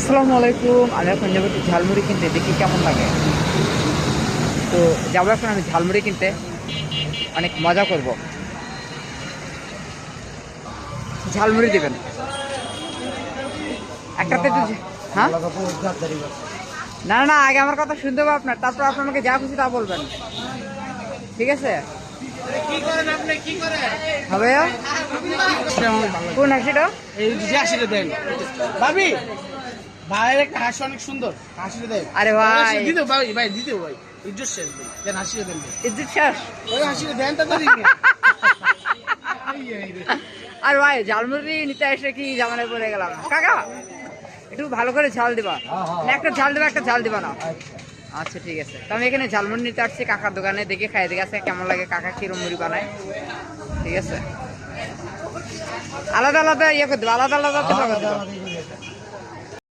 আসসালামু আলাইকুম। আমি এখন যাবো একটু ঝালমুড়ি কিনতে, দেখি কেমন লাগে। তো যাবো এখন আমি ঝালমুড়ি কিনতে, অনেক মজা করব। ঝালমুড়ি দিবেন একটাতে একটু হ্যাঁ, না না, আগে আমার কথা শুনতে হবে আপনার, তারপর আপনি আমাকে যা খুশি তা বলবেন, ঠিক আছে? হ্যাঁ ভাইয়া, কোন হাসিটা? এই যে হাসিটা দেন ভাবি, ভাইয়ের একটা হাসি অনেক সুন্দর, হাসিটা দেন। আরে ভাই, দিতে ভাই, ভাই দিতে ভাই, ইজ্জত শেষ ভাই, দেন হাসিটা দেন ভাই। ইজ্জত শেষ? ওই হাসিটা দেন তো দিন। আর ভাই, ঝালমুড়ি নিতে এসে কি জামানায় পড়ে গেলাম। কাকা একটু ভালো করে ঝাল দিবা, না একটা ঝাল দিবা, একটা ঝাল দিবা না? আচ্ছা ঠিক আছে। তো আমি এখানে ঝালমুড়ি নিতে আসছি কাকার দোকানে, দেখে খাই, দেখে আছে কেমন লাগে, কাকা কিরম মুড়ি বানায়। ঠিক আছে, আলাদা আলাদা ইয়ে করে দেবো, আলাদা আলাদা